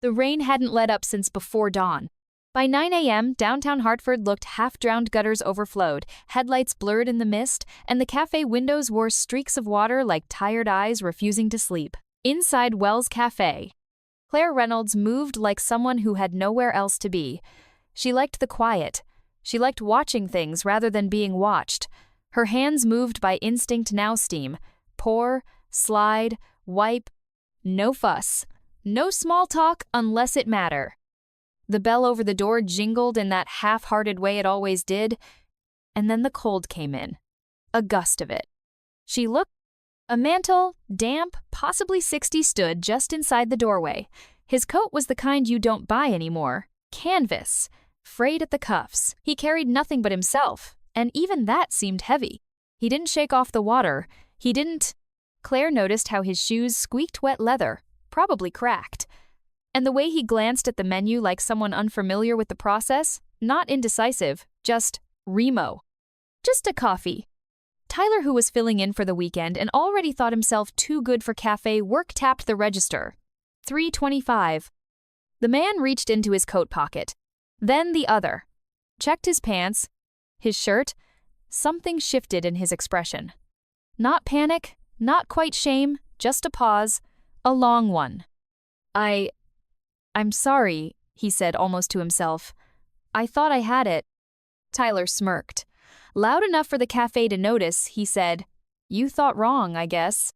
The rain hadn't let up since before dawn. By 9 a.m., downtown Hartford looked half-drowned, gutters overflowed, headlights blurred in the mist, and the cafe windows wore streaks of water like tired eyes refusing to sleep. Inside Wells Café, Claire Reynolds moved like someone who had nowhere else to be. She liked the quiet. She liked watching things rather than being watched. Her hands moved by instinct, now steam. Pour, slide, wipe. No fuss. No small talk unless it matter. The bell over the door jingled in that half-hearted way it always did, and then the cold came in. A gust of it. She looked. A mantle, damp, possibly 60, stood just inside the doorway. His coat was the kind you don't buy anymore. Canvas. Frayed at the cuffs. He carried nothing but himself, and even that seemed heavy. He didn't shake off the water. He didn't. Claire noticed how his shoes squeaked wet leather, probably cracked. And the way he glanced at the menu like someone unfamiliar with the process, not indecisive, just Remo. Just a coffee. Tyler, who was filling in for the weekend and already thought himself too good for cafe work, tapped the register. $3.25. The man reached into his coat pocket. Then the other. Checked his pants, his shirt. Something shifted in his expression. Not panic, not quite shame, just a pause, a long one. I'm sorry, he said almost to himself. I thought I had it. Tyler smirked. Loud enough for the cafe to notice, he said, You thought wrong, I guess.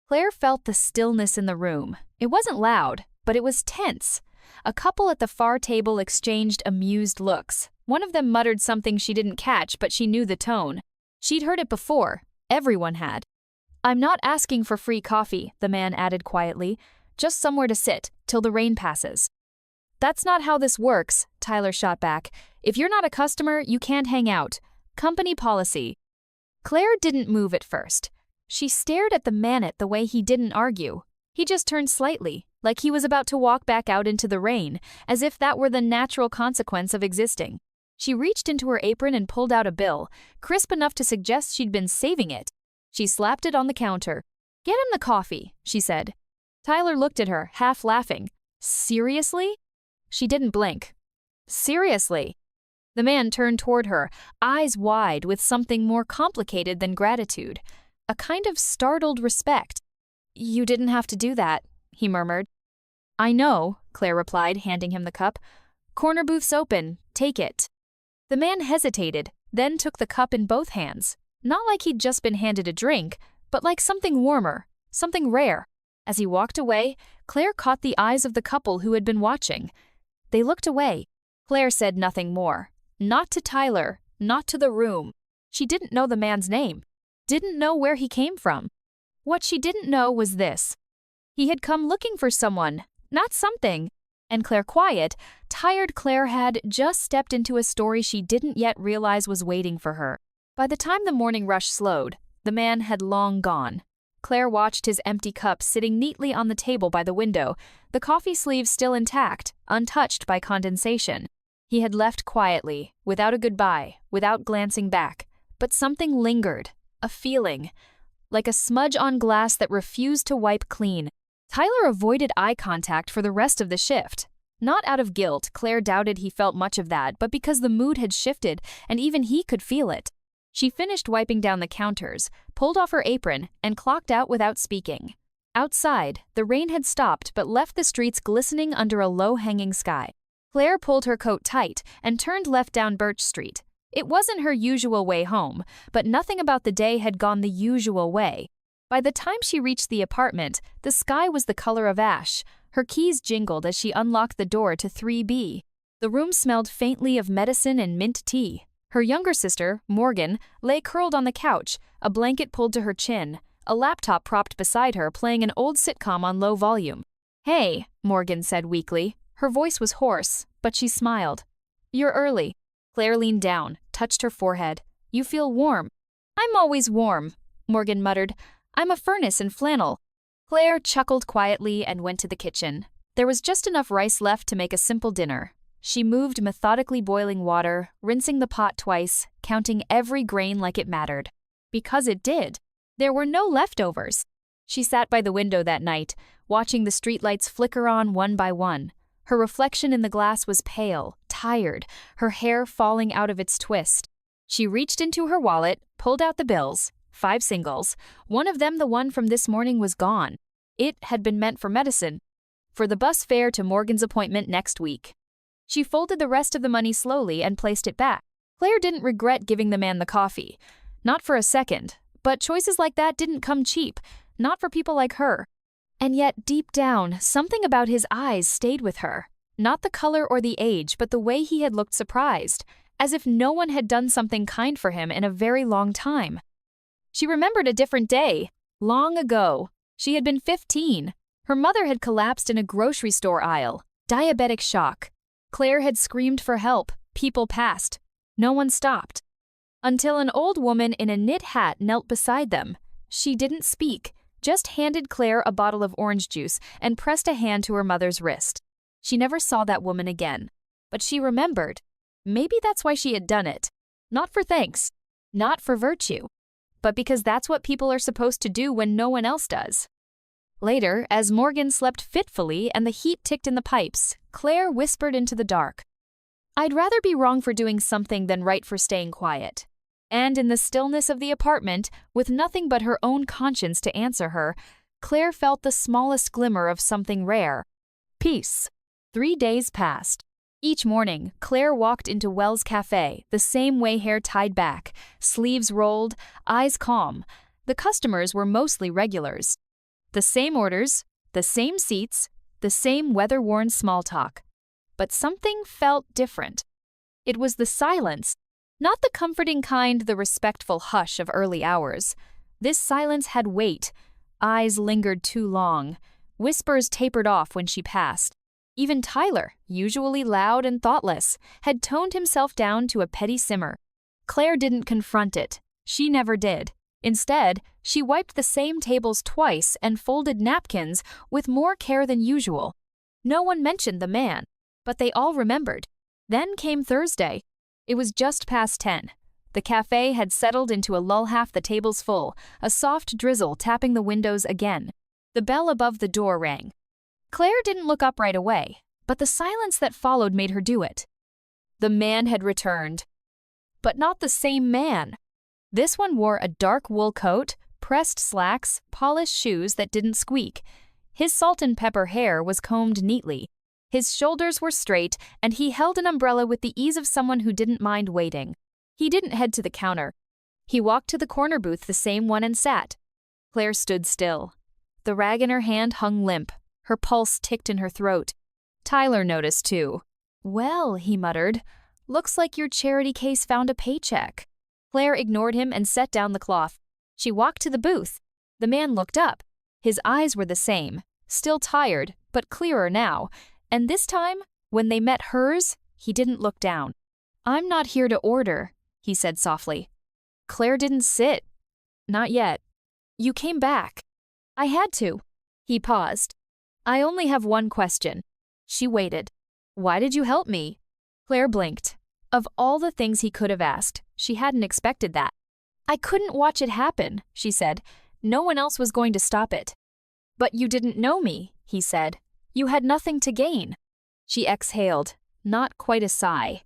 Claire felt the stillness in the room. It wasn't loud, but it was tense. A couple at the far table exchanged amused looks. One of them muttered something she didn't catch, but she knew the tone. She'd heard it before. Everyone had. I'm not asking for free coffee, the man added quietly. Just somewhere to sit, till the rain passes. That's not how this works, Tyler shot back. If you're not a customer, you can't hang out. Company policy. Claire didn't move at first. She stared at the man the way he didn't argue. He just turned slightly, like he was about to walk back out into the rain, as if that were the natural consequence of existing. She reached into her apron and pulled out a bill, crisp enough to suggest she'd been saving it. She slapped it on the counter. Get him the coffee, she said. Tyler looked at her, half laughing. Seriously? She didn't blink. Seriously? The man turned toward her, eyes wide with something more complicated than gratitude. A kind of startled respect. You didn't have to do that, he murmured. I know, Claire replied, handing him the cup. Corner booth's open. Take it. The man hesitated, then took the cup in both hands. Not like he'd just been handed a drink, but like something warmer, something rare. As he walked away, Claire caught the eyes of the couple who had been watching. They looked away. Claire said nothing more. Not to Tyler, not to the room. She didn't know the man's name. Didn't know where he came from. What she didn't know was this. He had come looking for someone, not something. And Claire, quiet, tired Claire, had just stepped into a story she didn't yet realize was waiting for her. By the time the morning rush slowed, the man had long gone. Claire watched his empty cup sitting neatly on the table by the window, the coffee sleeve still intact, untouched by condensation. He had left quietly, without a goodbye, without glancing back. But something lingered, a feeling, like a smudge on glass that refused to wipe clean. Tyler avoided eye contact for the rest of the shift. Not out of guilt, Claire doubted he felt much of that, but because the mood had shifted, and even he could feel it. She finished wiping down the counters, pulled off her apron, and clocked out without speaking. Outside, the rain had stopped but left the streets glistening under a low-hanging sky. Claire pulled her coat tight and turned left down Birch Street. It wasn't her usual way home, but nothing about the day had gone the usual way. By the time she reached the apartment, the sky was the color of ash. Her keys jingled as she unlocked the door to 3B. The room smelled faintly of medicine and mint tea. Her younger sister, Morgan, lay curled on the couch, a blanket pulled to her chin, a laptop propped beside her playing an old sitcom on low volume. Hey, Morgan said weakly. Her voice was hoarse, but she smiled. You're early. Claire leaned down, touched her forehead. You feel warm. I'm always warm, Morgan muttered. I'm a furnace in flannel. Claire chuckled quietly and went to the kitchen. There was just enough rice left to make a simple dinner. She moved methodically boiling water, rinsing the pot twice, counting every grain like it mattered. Because it did. There were no leftovers. She sat by the window that night, watching the streetlights flicker on one by one. Her reflection in the glass was pale, tired, her hair falling out of its twist. She reached into her wallet, pulled out the bills, 5 singles. One of them, the one from this morning, was gone. It had been meant for medicine, for the bus fare to Morgan's appointment next week. She folded the rest of the money slowly and placed it back. Claire didn't regret giving the man the coffee. Not for a second. But choices like that didn't come cheap, not for people like her. And yet, deep down, something about his eyes stayed with her. Not the color or the age, but the way he had looked surprised, as if no one had done something kind for him in a very long time. She remembered a different day. Long ago. She had been 15. Her mother had collapsed in a grocery store aisle. Diabetic shock. Claire had screamed for help. People passed. No one stopped. Until an old woman in a knit hat knelt beside them. She didn't speak, just handed Claire a bottle of orange juice and pressed a hand to her mother's wrist. She never saw that woman again. But she remembered. Maybe that's why she had done it. Not for thanks. Not for virtue. But because that's what people are supposed to do when no one else does. Later, as Morgan slept fitfully and the heat ticked in the pipes, Claire whispered into the dark, "I'd rather be wrong for doing something than right for staying quiet." And in the stillness of the apartment, with nothing but her own conscience to answer her, Claire felt the smallest glimmer of something rare. Peace. 3 days passed. Each morning, Claire walked into Wells' Café, the same way, hair tied back, sleeves rolled, eyes calm. The customers were mostly regulars. The same orders, the same seats, the same weather-worn small talk. But something felt different. It was the silence, not the comforting kind, the respectful hush of early hours. This silence had weight. Eyes lingered too long. Whispers tapered off when she passed. Even Tyler, usually loud and thoughtless, had toned himself down to a petty simmer. Claire didn't confront it. She never did. Instead, she wiped the same tables twice and folded napkins with more care than usual. No one mentioned the man, but they all remembered. Then came Thursday. It was just past 10. The cafe had settled into a lull, half the tables full, a soft drizzle tapping the windows again. The bell above the door rang. Claire didn't look up right away, but the silence that followed made her do it. The man had returned. But not the same man. This one wore a dark wool coat, pressed slacks, polished shoes that didn't squeak. His salt and pepper hair was combed neatly. His shoulders were straight, and he held an umbrella with the ease of someone who didn't mind waiting. He didn't head to the counter. He walked to the corner booth, the same one, and sat. Claire stood still. The rag in her hand hung limp. Her pulse ticked in her throat. Tyler noticed too. "Well," he muttered, "looks like your charity case found a paycheck." Claire ignored him and set down the cloth. She walked to the booth. The man looked up. His eyes were the same, still tired, but clearer now. And this time, when they met hers, he didn't look down. "I'm not here to order," he said softly. Claire didn't sit. "Not yet." "You came back." "I had to." He paused. "I only have one question." She waited. "Why did you help me?" Claire blinked. Of all the things he could have asked, she hadn't expected that. "I couldn't watch it happen," she said. "No one else was going to stop it." "But you didn't know me," he said. "You had nothing to gain." She exhaled, not quite a sigh,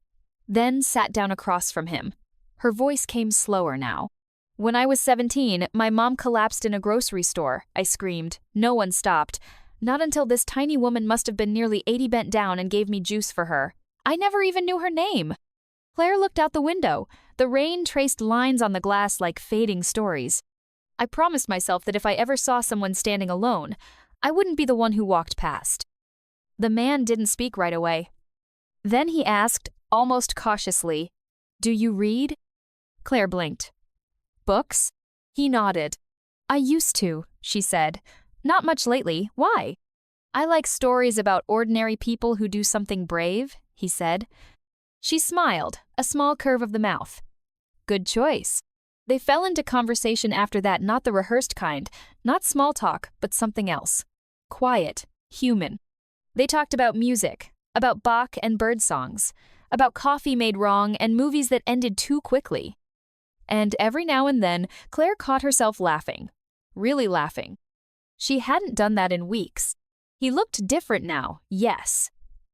then sat down across from him. Her voice came slower now. "When I was 17, my mom collapsed in a grocery store," I screamed. No one stopped. Not until this tiny woman must have been nearly 80 bent down and gave me juice for her. I never even knew her name. Claire looked out the window. The rain traced lines on the glass like fading stories. I promised myself that if I ever saw someone standing alone, I wouldn't be the one who walked past. The man didn't speak right away. Then he asked, almost cautiously, "Do you read?" Claire blinked. "Books?" He nodded. "I used to," she said. "Not much lately. Why?" "I like stories about ordinary people who do something brave," he said. She smiled, a small curve of the mouth. "Good choice." They fell into conversation after that, not the rehearsed kind, not small talk, but something else. Quiet, human. They talked about music, about Bach and bird songs, about coffee made wrong and movies that ended too quickly. And every now and then, Claire caught herself laughing. Really laughing. She hadn't done that in weeks. He looked different now, yes.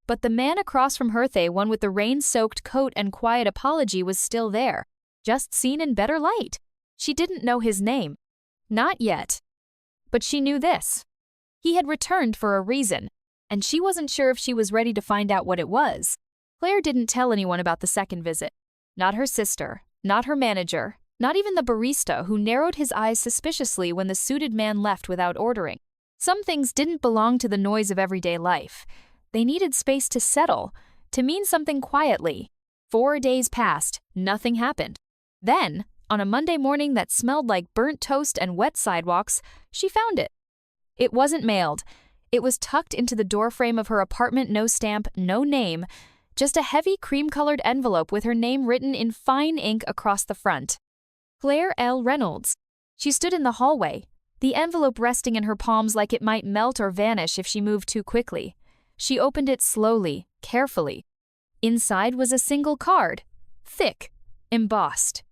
But the man across from her, the one with the rain-soaked coat and quiet apology, was still there, just seen in better light. She didn't know his name. Not yet. But she knew this. He had returned for a reason, and she wasn't sure if she was ready to find out what it was. Claire didn't tell anyone about the second visit. Not her sister, not her manager, not even the barista who narrowed his eyes suspiciously when the suited man left without ordering. Some things didn't belong to the noise of everyday life. They needed space to settle, to mean something quietly. 4 days passed, nothing happened. Then, on a Monday morning that smelled like burnt toast and wet sidewalks, she found it. It wasn't mailed. It was tucked into the doorframe of her apartment, no stamp, no name, just a heavy cream-colored envelope with her name written in fine ink across the front. Claire L. Reynolds. She stood in the hallway, the envelope resting in her palms like it might melt or vanish if she moved too quickly. She opened it slowly, carefully. Inside was a single card, thick, embossed.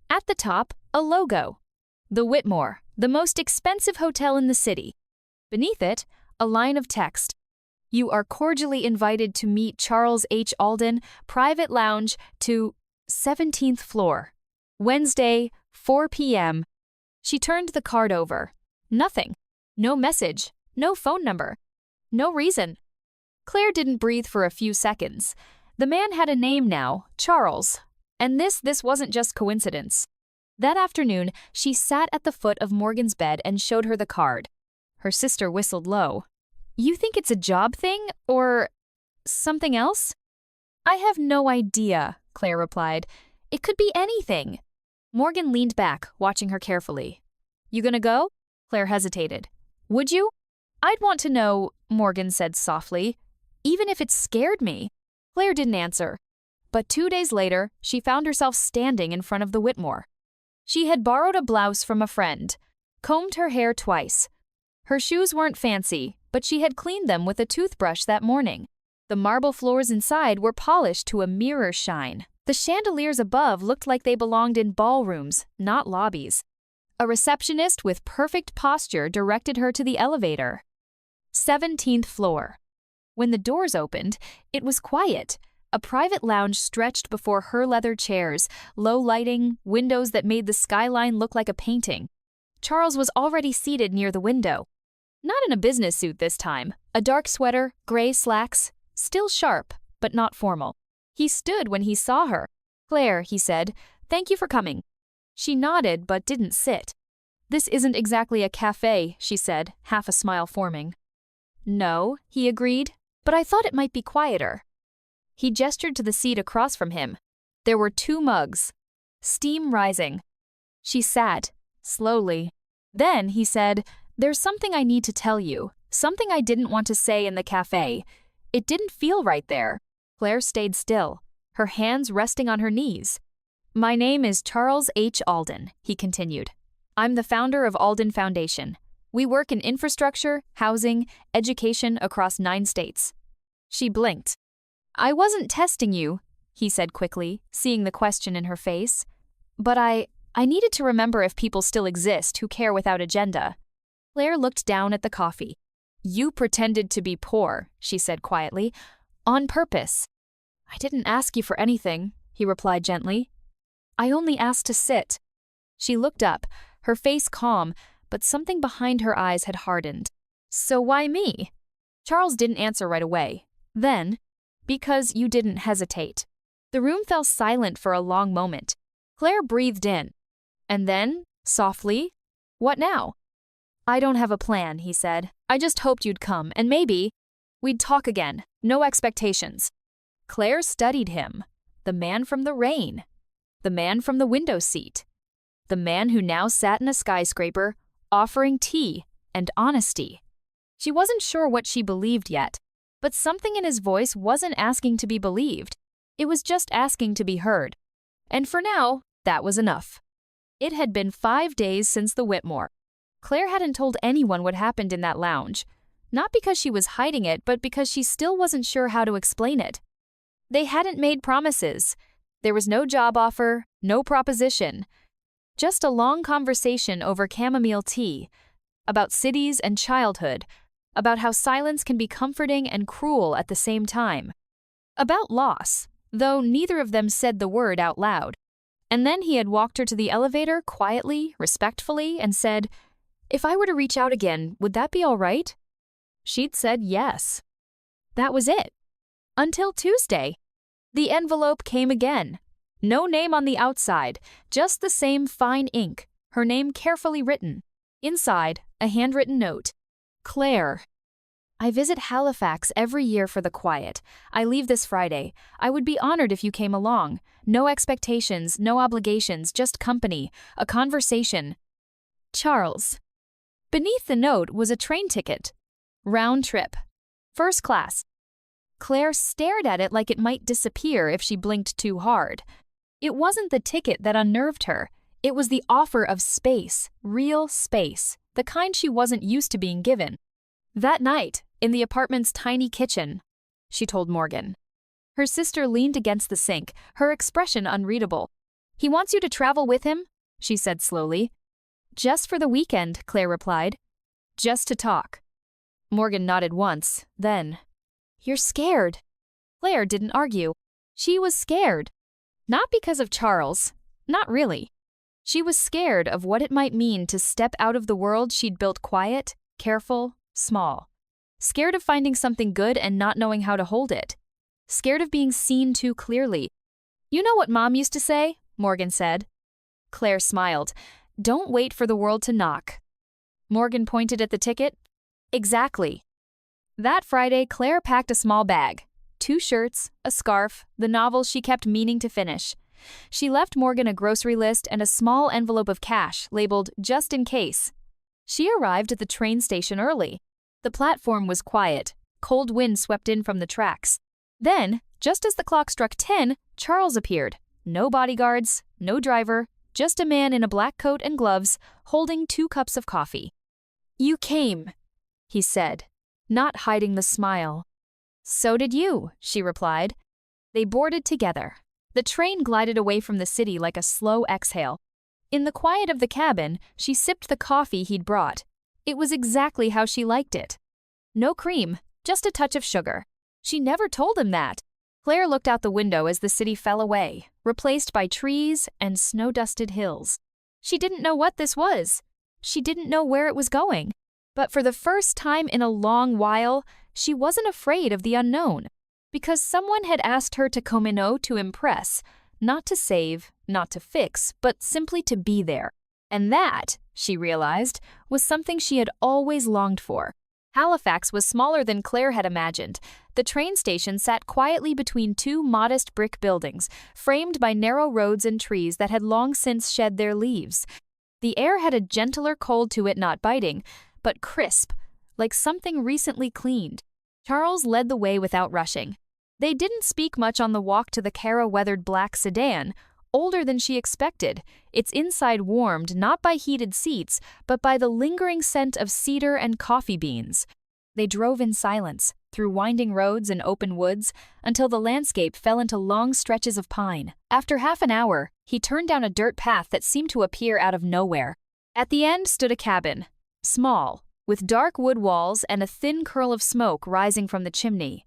At the top, a logo. The Whitmore, the most expensive hotel in the city. Beneath it, a line of text. You are cordially invited to meet Charles H. Alden, private lounge, to 17th floor. Wednesday, 4 p.m. She turned the card over. Nothing. No message. No phone number. No reason. Claire didn't breathe for a few seconds. The man had a name now, Charles. And this wasn't just coincidence. That afternoon, she sat at the foot of Morgan's bed and showed her the card. Her sister whistled low. You think it's a job thing, or something else? I have no idea, Claire replied. It could be anything. Morgan leaned back, watching her carefully. You gonna go? Claire hesitated. Would you? I'd want to know, Morgan said softly, even if it scared me. Claire didn't answer. But 2 days later, she found herself standing in front of the Whitmore. She had borrowed a blouse from a friend, combed her hair twice. Her shoes weren't fancy, but she had cleaned them with a toothbrush that morning. The marble floors inside were polished to a mirror shine. The chandeliers above looked like they belonged in ballrooms, not lobbies. A receptionist with perfect posture directed her to the elevator. 17th floor. When the doors opened, it was quiet. A private lounge stretched before her leather chairs, low lighting, windows that made the skyline look like a painting. Charles was already seated near the window. Not in a business suit this time. A dark sweater, gray slacks, still sharp, but not formal. He stood when he saw her. Claire, he said, thank you for coming. She nodded but didn't sit. This isn't exactly a cafe, she said, half a smile forming. No, he agreed, but I thought it might be quieter. He gestured to the seat across from him. There were 2 mugs. Steam rising. She sat, slowly. Then he said, there's something I need to tell you, something I didn't want to say in the cafe. It didn't feel right there. Claire stayed still, her hands resting on her knees. My name is Charles H. Alden, he continued. I'm the founder of Alden Foundation. We work in infrastructure, housing, education across 9 states. She blinked. I wasn't testing you, he said quickly, seeing the question in her face. But I needed to remember if people still exist who care without agenda. Claire looked down at the coffee. You pretended to be poor, she said quietly, on purpose. I didn't ask you for anything, he replied gently. I only asked to sit. She looked up, her face calm, but something behind her eyes had hardened. So why me? Charles didn't answer right away. Then, because you didn't hesitate. The room fell silent for a long moment. Claire breathed in. And then, softly, what now? I don't have a plan, he said. I just hoped you'd come, and maybe we'd talk again. No expectations. Claire studied him. The man from the rain. The man from the window seat. The man who now sat in a skyscraper, offering tea and honesty. She wasn't sure what she believed yet, but something in his voice wasn't asking to be believed. It was just asking to be heard. And for now, that was enough. It had been 5 days since the Whitmore. Claire hadn't told anyone what happened in that lounge, not because she was hiding it, but because she still wasn't sure how to explain it. They hadn't made promises. There was no job offer, no proposition. Just a long conversation over chamomile tea, about cities and childhood, about how silence can be comforting and cruel at the same time. About loss, though neither of them said the word out loud. And then he had walked her to the elevator quietly, respectfully, and said, "If I were to reach out again, would that be all right?" She'd said yes. That was it. Until Tuesday. The envelope came again. No name on the outside, just the same fine ink, her name carefully written. Inside, a handwritten note. Claire. I visit Halifax every year for the quiet. I leave this Friday. I would be honored if you came along. No expectations, no obligations, just company, a conversation. Charles. Beneath the note was a train ticket. Round trip. First class. Claire stared at it like it might disappear if she blinked too hard. It wasn't the ticket that unnerved her. It was the offer of space, real space, the kind she wasn't used to being given. That night, in the apartment's tiny kitchen, she told Morgan. Her sister leaned against the sink, her expression unreadable. "He wants you to travel with him?" she said slowly. "Just for the weekend," Claire replied. "Just to talk." Morgan nodded once, then, "You're scared." Claire didn't argue. She was scared. Not because of Charles. Not really. She was scared of what it might mean to step out of the world she'd built quiet, careful, small. Scared of finding something good and not knowing how to hold it. Scared of being seen too clearly. "You know what Mom used to say?" Morgan said. Claire smiled. "Don't wait for the world to knock." Morgan pointed at the ticket. "Exactly." That Friday, Claire packed a small bag. 2 shirts, a scarf, the novel she kept meaning to finish. She left Morgan a grocery list and a small envelope of cash labeled "just in case." She arrived at the train station early. The platform was quiet. Cold wind swept in from the tracks. Then, just as the clock struck 10, Charles appeared. No bodyguards, no driver, just a man in a black coat and gloves, holding 2 cups of coffee. "You came," he said, not hiding the smile. "So did you," she replied. They boarded together. The train glided away from the city like a slow exhale. In the quiet of the cabin, she sipped the coffee he'd brought. It was exactly how she liked it. No cream, just a touch of sugar. She never told him that. Claire looked out the window as the city fell away, replaced by trees and snow-dusted hills. She didn't know what this was. She didn't know where it was going. But for the first time in a long while, she wasn't afraid of the unknown. Because someone had asked her to Komino to impress, not to save, not to fix, but simply to be there. And that, she realized, was something she had always longed for. Halifax was smaller than Claire had imagined. The train station sat quietly between 2 modest brick buildings, framed by narrow roads and trees that had long since shed their leaves. The air had a gentler cold to it, not biting, but crisp, like something recently cleaned. Charles led the way without rushing. They didn't speak much on the walk to the Cara-weathered black sedan, older than she expected, its inside warmed not by heated seats, but by the lingering scent of cedar and coffee beans. They drove in silence, through winding roads and open woods, until the landscape fell into long stretches of pine. After half an hour, he turned down a dirt path that seemed to appear out of nowhere. At the end stood a cabin, small, with dark wood walls and a thin curl of smoke rising from the chimney.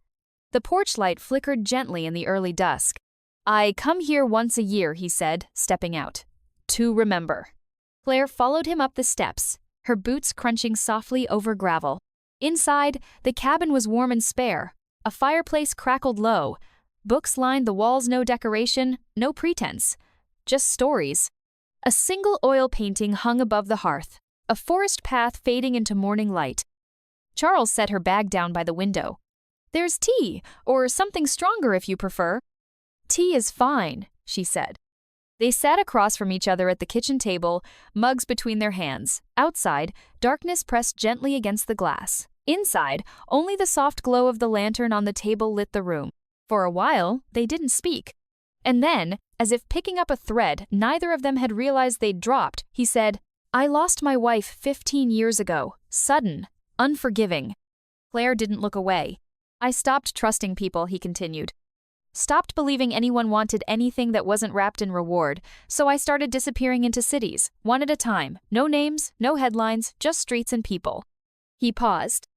The porch light flickered gently in the early dusk. "I come here once a year," he said, stepping out. "To remember." Claire followed him up the steps, her boots crunching softly over gravel. Inside, the cabin was warm and spare. A fireplace crackled low. Books lined the walls, no decoration, no pretense. Just stories. A single oil painting hung above the hearth, a forest path fading into morning light. Charles set her bag down by the window. "There's tea, or something stronger if you prefer." "Tea is fine," she said. They sat across from each other at the kitchen table, mugs between their hands. Outside, darkness pressed gently against the glass. Inside, only the soft glow of the lantern on the table lit the room. For a while, they didn't speak. And then, as if picking up a thread neither of them had realized they'd dropped, he said, "I lost my wife 15 years ago. Sudden. Unforgiving." Claire didn't look away. "I stopped trusting people," he continued. "Stopped believing anyone wanted anything that wasn't wrapped in reward, so I started disappearing into cities, one at a time. No names, no headlines, just streets and people." He paused.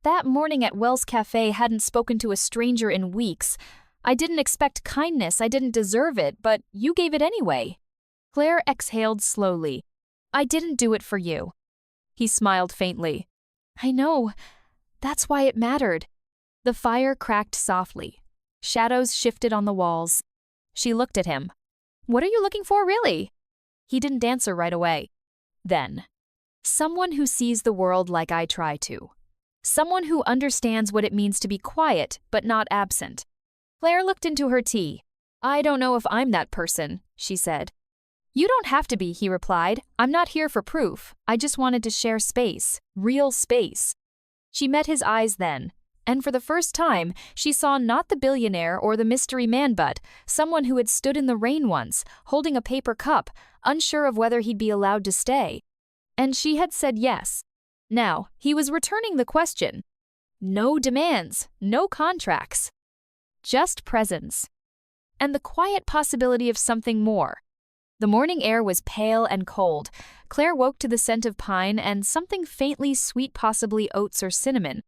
That morning at Wells Café hadn't spoken to a stranger in weeks. I didn't expect kindness, I didn't deserve it, but you gave it anyway. Claire exhaled slowly. I didn't do it for you. He smiled faintly. I know. That's why it mattered. The fire cracked softly. Shadows shifted on the walls. She looked at him. What are you looking for, really? He didn't answer right away. Then, someone who sees the world like I try to. Someone who understands what it means to be quiet, but not absent. Claire looked into her tea. I don't know if I'm that person, she said. You don't have to be, he replied. I'm not here for proof. I just wanted to share space, real space. She met his eyes then, and for the first time, she saw not the billionaire or the mystery man but someone who had stood in the rain once, holding a paper cup, unsure of whether he'd be allowed to stay. And she had said yes. Now, he was returning the question. No demands, no contracts. Just presence. And the quiet possibility of something more. The morning air was pale and cold. Claire woke to the scent of pine and something faintly sweet, possibly oats or cinnamon.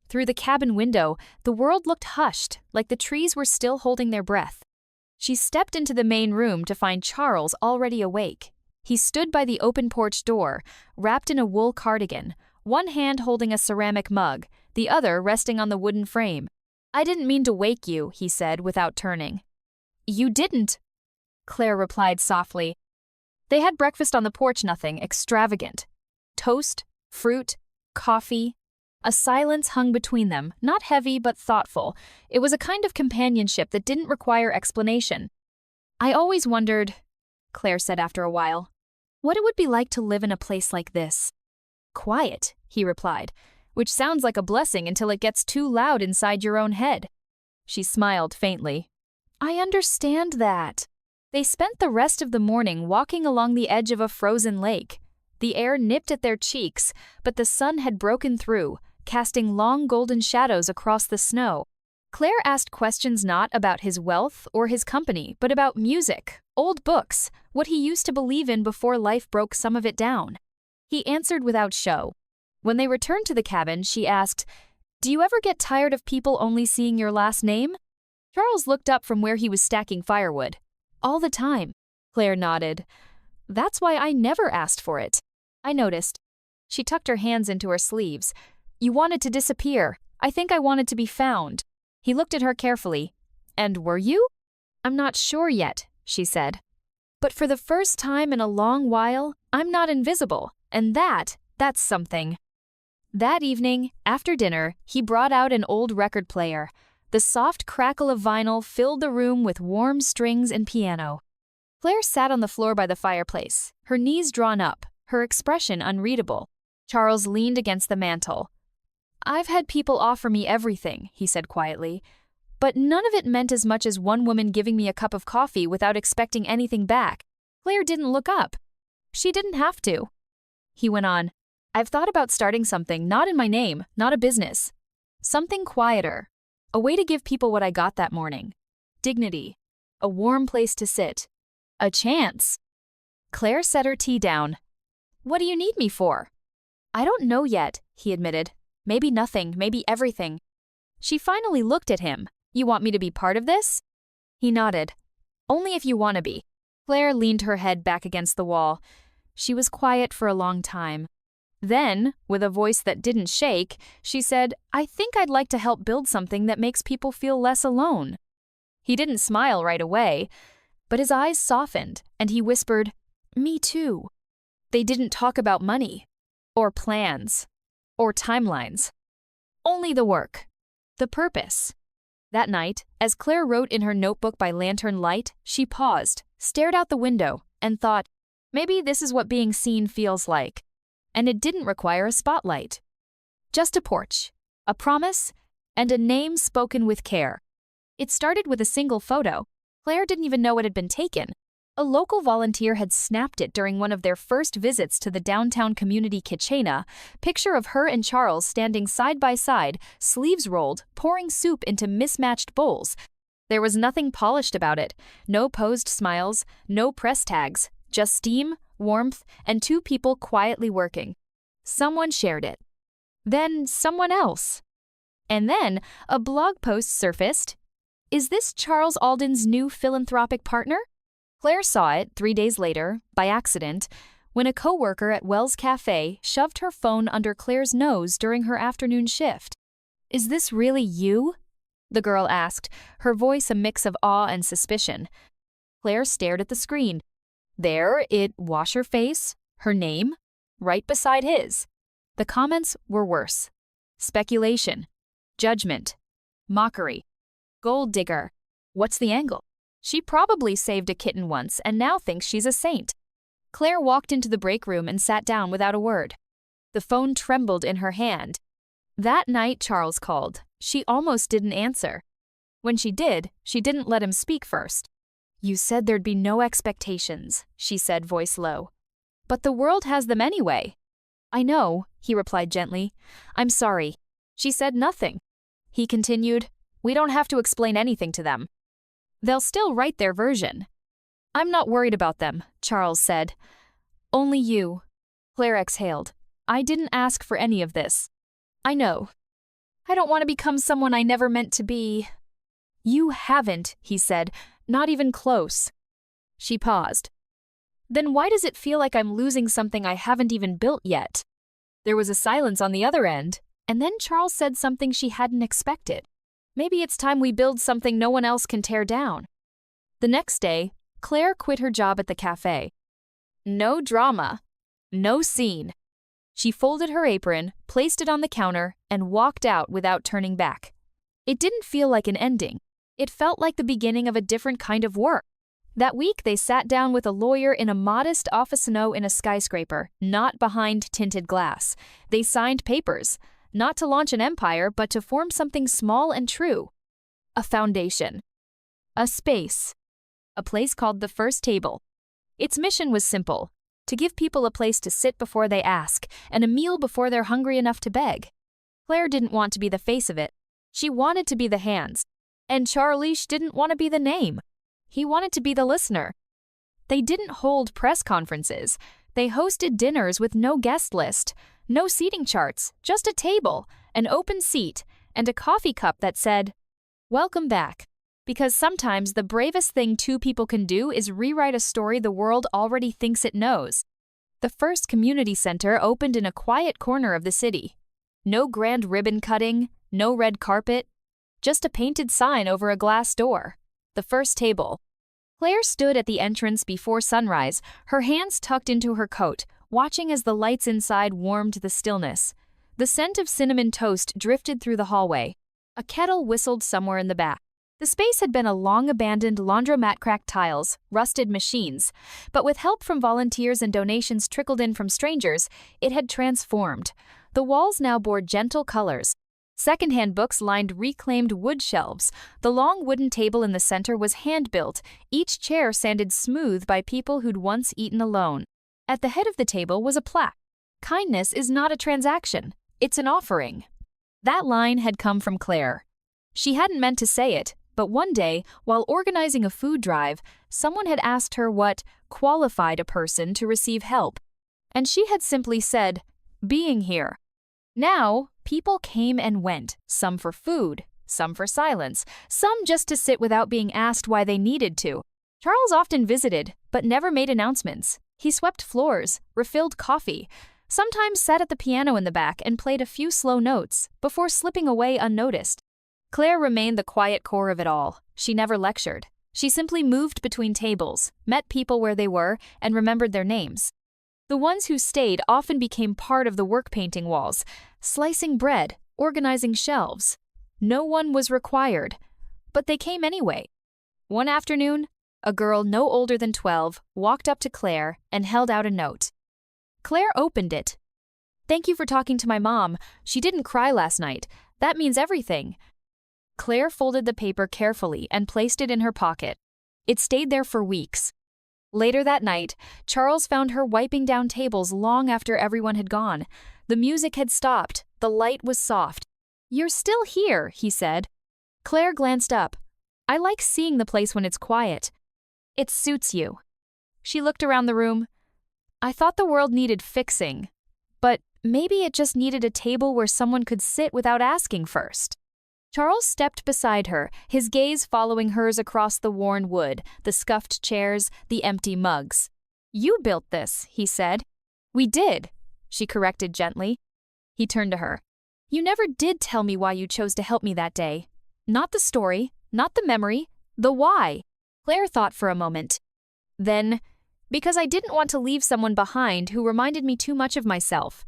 Through the cabin window, the world looked hushed, like the trees were still holding their breath. She stepped into the main room to find Charles already awake. He stood by the open porch door, wrapped in a wool cardigan, one hand holding a ceramic mug, the other resting on the wooden frame. I didn't mean to wake you, he said without turning. You didn't, Claire replied softly. They had breakfast on the porch, nothing extravagant. Toast, fruit, coffee. A silence hung between them, not heavy but thoughtful. It was a kind of companionship that didn't require explanation. I always wondered, Claire said after a while, what it would be like to live in a place like this. Quiet, he replied, which sounds like a blessing until it gets too loud inside your own head. She smiled faintly. I understand that. They spent the rest of the morning walking along the edge of a frozen lake. The air nipped at their cheeks, but the sun had broken through, casting long golden shadows across the snow. Claire asked questions not about his wealth or his company, but about music, old books, what he used to believe in before life broke some of it down. He answered without show. When they returned to the cabin, she asked, Do you ever get tired of people only seeing your last name? Charles looked up from where he was stacking firewood. All the time. Claire nodded. That's why I never asked for it. I noticed. She tucked her hands into her sleeves. You wanted to disappear. I think I wanted to be found. He looked at her carefully. And were you? I'm not sure yet, she said. But for the first time in a long while, I'm not invisible, and that's something. That evening, after dinner, he brought out an old record player. The soft crackle of vinyl filled the room with warm strings and piano. Claire sat on the floor by the fireplace, her knees drawn up, her expression unreadable. Charles leaned against the mantel. I've had people offer me everything, he said quietly, but none of it meant as much as one woman giving me a cup of coffee without expecting anything back. Claire didn't look up. She didn't have to. He went on, I've thought about starting something, not in my name, not a business. Something quieter. A way to give people what I got that morning. Dignity. A warm place to sit. A chance. Claire set her tea down. What do you need me for? I don't know yet, he admitted. Maybe nothing, maybe everything. She finally looked at him. You want me to be part of this? He nodded. Only if you want to be. Claire leaned her head back against the wall. She was quiet for a long time. Then, with a voice that didn't shake, she said, I think I'd like to help build something that makes people feel less alone. He didn't smile right away, but his eyes softened, and he whispered, Me too. They didn't talk about money, or plans, or timelines. Only the work, the purpose. That night, as Claire wrote in her notebook by lantern light, she paused, stared out the window, and thought, maybe this is what being seen feels like. And it didn't require a spotlight. Just a porch, a promise, and a name spoken with care. It started with a single photo. Claire didn't even know it had been taken. A local volunteer had snapped it during one of their first visits to the downtown community kitchena. Picture of her and Charles standing side by side, sleeves rolled, pouring soup into mismatched bowls. There was nothing polished about it. No posed smiles, no press tags, just steam, warmth, and two people quietly working. Someone shared it. Then someone else. And then a blog post surfaced. Is this Charles Alden's new philanthropic partner? Claire saw it 3 days later, by accident, when a coworker at Wells Café shoved her phone under Claire's nose during her afternoon shift. Is this really you? The girl asked, her voice a mix of awe and suspicion. Claire stared at the screen. There it was, her face, her name, right beside his. The comments were worse. Speculation, judgment, mockery, gold digger. What's the angle? She probably saved a kitten once and now thinks she's a saint. Claire walked into the break room and sat down without a word. The phone trembled in her hand. That night Charles called. She almost didn't answer. When she did, she didn't let him speak first. You said there'd be no expectations, she said, voice low. But the world has them anyway. I know, he replied gently. I'm sorry. She said nothing. He continued, we don't have to explain anything to them. They'll still write their version. I'm not worried about them, Charles said. Only you. Claire exhaled. I didn't ask for any of this. I know. I don't want to become someone I never meant to be. You haven't, he said, not even close. She paused. Then why does it feel like I'm losing something I haven't even built yet? There was a silence on the other end, and then Charles said something she hadn't expected. Maybe it's time we build something no one else can tear down. The next day, Claire quit her job at the cafe. No drama. No scene. She folded her apron, placed it on the counter, and walked out without turning back. It didn't feel like an ending. It felt like the beginning of a different kind of work. That week, they sat down with a lawyer in a modest office-no in a skyscraper, not behind tinted glass. They signed papers, not to launch an empire, but to form something small and true. A foundation. A space. A place called the First Table. Its mission was simple: to give people a place to sit before they ask, and a meal before they're hungry enough to beg. Claire didn't want to be the face of it. She wanted to be the hands. And Charles didn't want to be the name. He wanted to be the listener. They didn't hold press conferences. They hosted dinners with no guest list, no seating charts, just a table, an open seat, and a coffee cup that said, "Welcome back." Because sometimes the bravest thing two people can do is rewrite a story the world already thinks it knows. The first community center opened in a quiet corner of the city. No grand ribbon cutting, no red carpet, just a painted sign over a glass door. The First Table. Claire stood at the entrance before sunrise, her hands tucked into her coat, watching as the lights inside warmed the stillness. The scent of cinnamon toast drifted through the hallway. A kettle whistled somewhere in the back. The space had been a long-abandoned laundromat, cracked tiles, rusted machines, but with help from volunteers and donations trickled in from strangers, it had transformed. The walls now bore gentle colors. Secondhand books lined reclaimed wood shelves. The long wooden table in the center was hand-built, each chair sanded smooth by people who'd once eaten alone. At the head of the table was a plaque. Kindness is not a transaction, it's an offering. That line had come from Claire. She hadn't meant to say it, but one day, while organizing a food drive, someone had asked her what qualified a person to receive help. And she had simply said, being here. Now, people came and went, some for food, some for silence, some just to sit without being asked why they needed to. Charles often visited, but never made announcements. He swept floors, refilled coffee, sometimes sat at the piano in the back and played a few slow notes before slipping away unnoticed. Claire remained the quiet core of it all. She never lectured. She simply moved between tables, met people where they were, and remembered their names. The ones who stayed often became part of the work painting walls, slicing bread, organizing shelves. No one was required, but they came anyway. One afternoon, a girl no older than 12 walked up to Claire and held out a note. Claire opened it. "Thank you for talking to my mom. She didn't cry last night. That means everything." Claire folded the paper carefully and placed it in her pocket. It stayed there for weeks. Later that night, Charles found her wiping down tables long after everyone had gone. The music had stopped. The light was soft. "You're still here," he said. Claire glanced up. "I like seeing the place when it's quiet. It suits you." She looked around the room. "I thought the world needed fixing, but Maybe it just needed a table where someone could sit without asking first. Charles stepped beside her, his gaze following hers across the worn wood, the scuffed chairs, the empty mugs. "You built this," he said. "We did," she corrected gently. He turned to her. "You never did tell me why you chose to help me that day. Not the story, not the memory, the why." Claire thought for a moment. Then, "Because I didn't want to leave someone behind who reminded me too much of myself."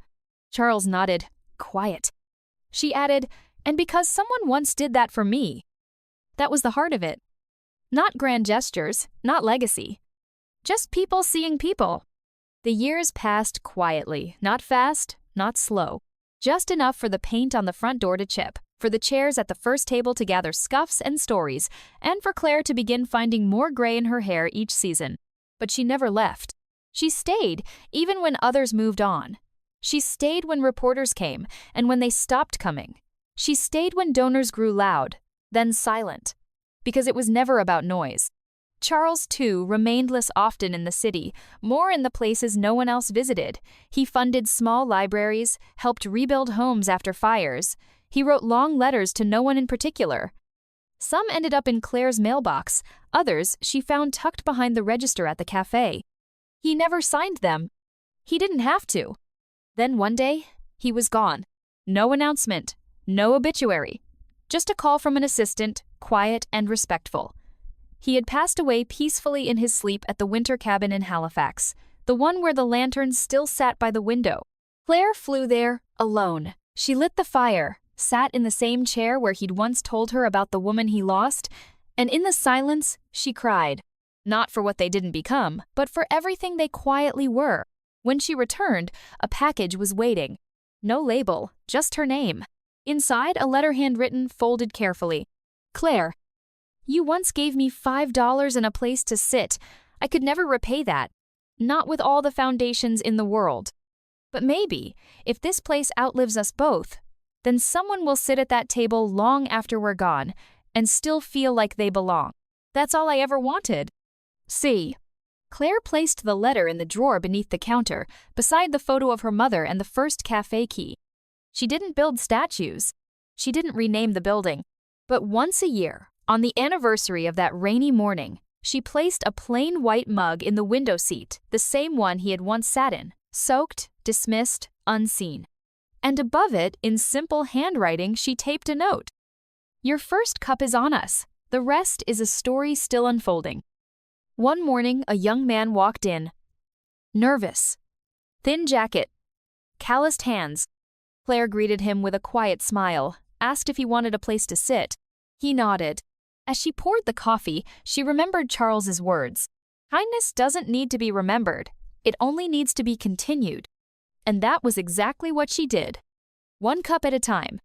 Charles nodded. "Quiet." She added, "And because someone once did that for me." That was the heart of it. Not grand gestures, not legacy. Just people seeing people. The years passed quietly, not fast, not slow. Just enough for the paint on the front door to chip, for the chairs at the first table to gather scuffs and stories, and for Claire to begin finding more gray in her hair each season. But she never left. She stayed, even when others moved on. She stayed when reporters came, and when they stopped coming. She stayed when donors grew loud, then silent. Because it was never about noise. Charles, too, remained less often in the city, more in the places no one else visited. He funded small libraries, helped rebuild homes after fires. He wrote long letters to no one in particular. Some ended up in Claire's mailbox, others she found tucked behind the register at the cafe. He never signed them. He didn't have to. Then one day, he was gone. No announcement, no obituary. Just a call from an assistant, quiet and respectful. He had passed away peacefully in his sleep at the winter cabin in Halifax, the one where the lanterns still sat by the window. Claire flew there, alone. She lit the fire, sat in the same chair where he'd once told her about the woman he lost, and in the silence, she cried. Not for what they didn't become, but for everything they quietly were. When she returned, a package was waiting. No label, just her name. Inside, a letter handwritten, folded carefully. "Claire, you once gave me $5 and a place to sit. I could never repay that. Not with all the foundations in the world. But maybe, if this place outlives us both, then someone will sit at that table long after we're gone and still feel like they belong. That's all I ever wanted." See. Claire placed the letter in the drawer beneath the counter, beside the photo of her mother and the first cafe key. She didn't build statues. She didn't rename the building. But once a year, on the anniversary of that rainy morning, she placed a plain white mug in the window seat, the same one he had once sat in, soaked, dismissed, unseen. And above it, in simple handwriting, she taped a note. "Your first cup is on us. The rest is a story still unfolding." One morning, a young man walked in. Nervous. Thin jacket. Calloused hands. Claire greeted him with a quiet smile, asked if he wanted a place to sit. He nodded. As she poured the coffee, she remembered Charles's words. Kindness doesn't need to be remembered. It only needs to be continued. And that was exactly what she did. One cup at a time,